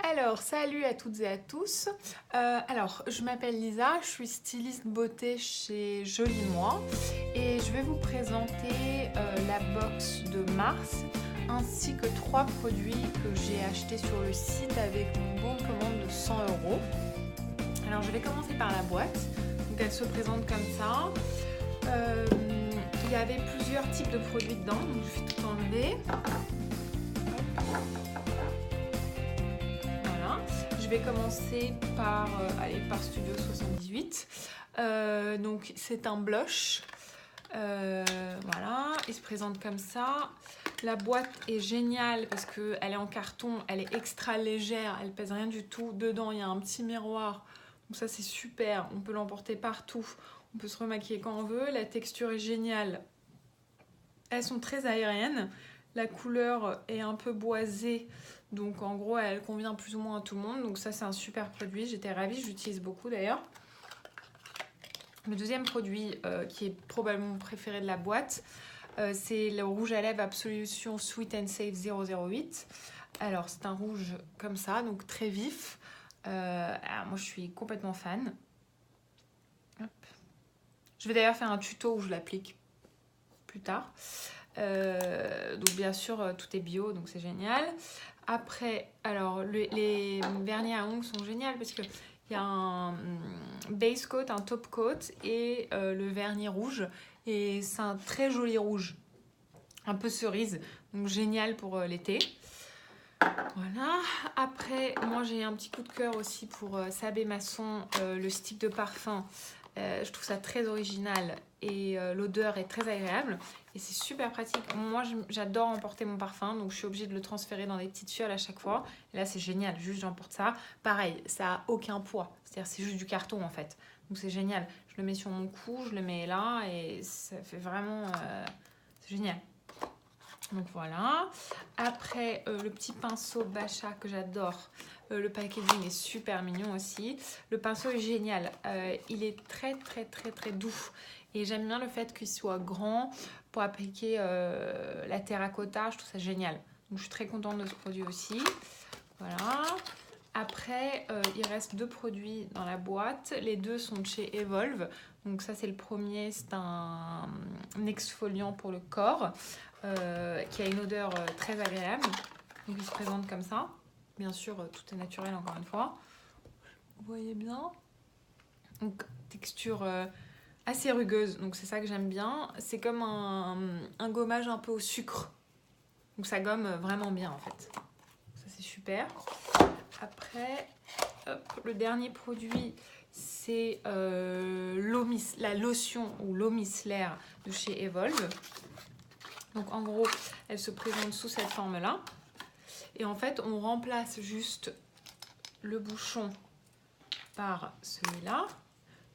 Alors, salut à toutes et à tous. Je m'appelle Lisa, je suis styliste beauté chez Joli Moi et je vais vous présenter la box de mars ainsi que 3 produits que j'ai achetés sur le site avec mon bon de commande de 100 euros. Alors, je vais commencer par la boîte. Donc, elle se présente comme ça. Il y avait plusieurs types de produits dedans, donc je vais tout enlever. Je vais commencer par Studio 78. Donc c'est un blush. Voilà, il se présente comme ça. La boîte est géniale parce qu'elle est en carton, elle est extra légère, elle pèse rien du tout. Dedans, il y a un petit miroir. Donc ça, c'est super. On peut l'emporter partout. On peut se remaquiller quand on veut. La texture est géniale. Elles sont très aériennes. La couleur est un peu boisée. Donc en gros, elle convient plus ou moins à tout le monde. Donc ça, c'est un super produit. J'étais ravie, je l'utilise beaucoup d'ailleurs. Le deuxième produit qui est probablement mon préféré de la boîte, c'est le rouge à lèvres Absolution Sweet and Safe 008. Alors c'est un rouge comme ça, donc très vif. Alors moi je suis complètement fan. Hop. Je vais d'ailleurs faire un tuto où je l'applique plus tard. Donc bien sûr tout est bio, donc c'est génial. Après, alors les vernis à ongles sont géniaux parce que il y a un base coat, un top coat et le vernis rouge. Et c'est un très joli rouge, un peu cerise, donc génial pour l'été. Voilà. Après, moi j'ai un petit coup de cœur aussi pour Sabé Masson, le stick de parfum. Je trouve ça très original et l'odeur est très agréable et c'est super pratique. Moi j'adore emporter mon parfum, donc je suis obligée de le transférer dans des petites fioles à chaque fois. Et là c'est génial, juste j'emporte ça. Pareil, ça a aucun poids, c'est-à-dire c'est juste du carton en fait. Donc c'est génial. Je le mets sur mon cou, je le mets là et ça fait vraiment... c'est génial. Donc voilà. Après, le petit pinceau Bacha que j'adore. Le packaging est super mignon aussi. Le pinceau est génial. Il est très très très très doux. Et j'aime bien le fait qu'il soit grand pour appliquer la terracotta. Je trouve ça génial. Donc je suis très contente de ce produit aussi. Voilà. Après, il reste 2 produits dans la boîte. Les 2 sont de chez Evolve. Donc ça, c'est le premier. C'est un exfoliant pour le corps qui a une odeur très agréable. Donc il se présente comme ça. Bien sûr, tout est naturel encore une fois. Vous voyez bien. Donc texture assez rugueuse. Donc c'est ça que j'aime bien. C'est comme un gommage un peu au sucre. Donc ça gomme vraiment bien en fait. Ça c'est super. Après, hop, le dernier produit, c'est la lotion ou l'eau micellaire de chez Evolve. Donc en gros, elle se présente sous cette forme-là. Et en fait, on remplace juste le bouchon par celui-là.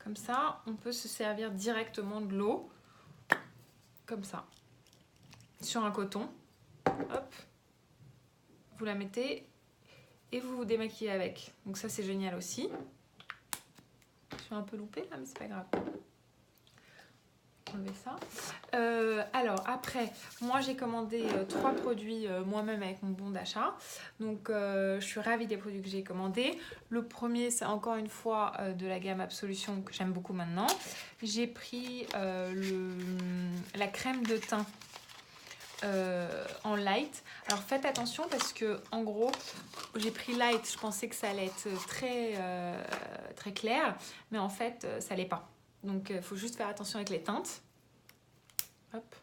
Comme ça, on peut se servir directement de l'eau, comme ça, sur un coton. Hop, vous la mettez et vous vous démaquillez avec. Donc ça, c'est génial aussi. Je suis un peu loupée là, mais c'est pas grave. Enlever ça. Alors après, moi j'ai commandé 3 produits moi-même avec mon bon d'achat. Donc je suis ravie des produits que j'ai commandés. Le premier, c'est encore une fois de la gamme Absolution que j'aime beaucoup maintenant. J'ai pris la crème de teint en light. Alors faites attention parce que en gros j'ai pris light, je pensais que ça allait être très clair, mais en fait ça l'est pas. Donc il faut juste faire attention avec les teintes. Hop,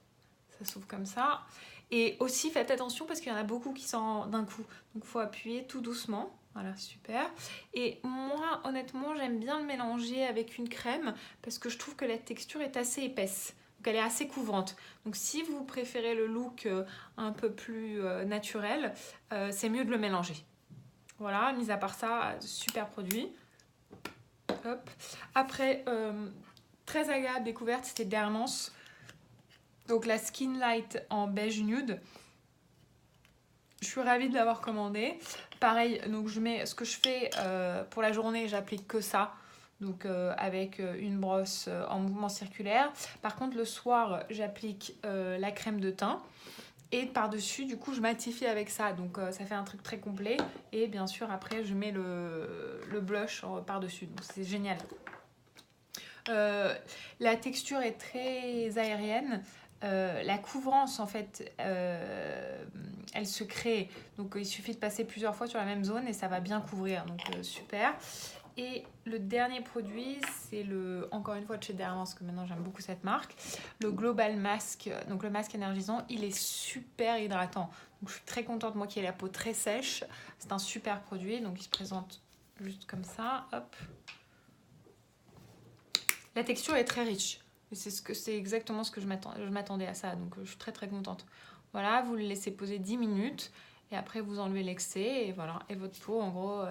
ça s'ouvre comme ça. Et aussi faites attention parce qu'il y en a beaucoup qui sont d'un coup. Donc il faut appuyer tout doucement. Voilà, super. Et moi, honnêtement, j'aime bien le mélanger avec une crème parce que je trouve que la texture est assez épaisse. Donc elle est assez couvrante. Donc si vous préférez le look un peu plus naturel, c'est mieux de le mélanger. Voilà, mis à part ça, super produit. Hop. Après, très agréable découverte, c'était Dermance. Donc la Skin Light en beige nude. Je suis ravie de l'avoir commandé. Pareil, donc ce que je fais pour la journée, j'applique que ça. Donc avec une brosse en mouvement circulaire. Par contre, le soir, j'applique la crème de teint. Et par-dessus, du coup, je matifie avec ça. Donc, ça fait un truc très complet. Et bien sûr, après, je mets le blush par-dessus. Donc, c'est génial. La texture est très aérienne. La couvrance, en fait, elle se crée. Donc, il suffit de passer plusieurs fois sur la même zone et ça va bien couvrir. Donc, super. Et le dernier produit, c'est encore une fois de chez Derma, parce que maintenant j'aime beaucoup cette marque, le Global Mask, donc le masque énergisant, il est super hydratant. Donc je suis très contente, moi qui ai la peau très sèche, c'est un super produit, donc il se présente juste comme ça, hop. La texture est très riche, c'est exactement ce que je m'attendais à ça, donc je suis très très contente. Voilà, vous le laissez poser 10 minutes, et après vous enlevez l'excès, et voilà, et votre peau en gros...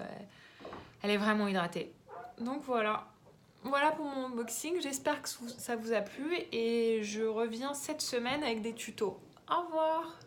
elle est vraiment hydratée. Donc voilà. Voilà pour mon unboxing. J'espère que ça vous a plu et je reviens cette semaine avec des tutos. Au revoir!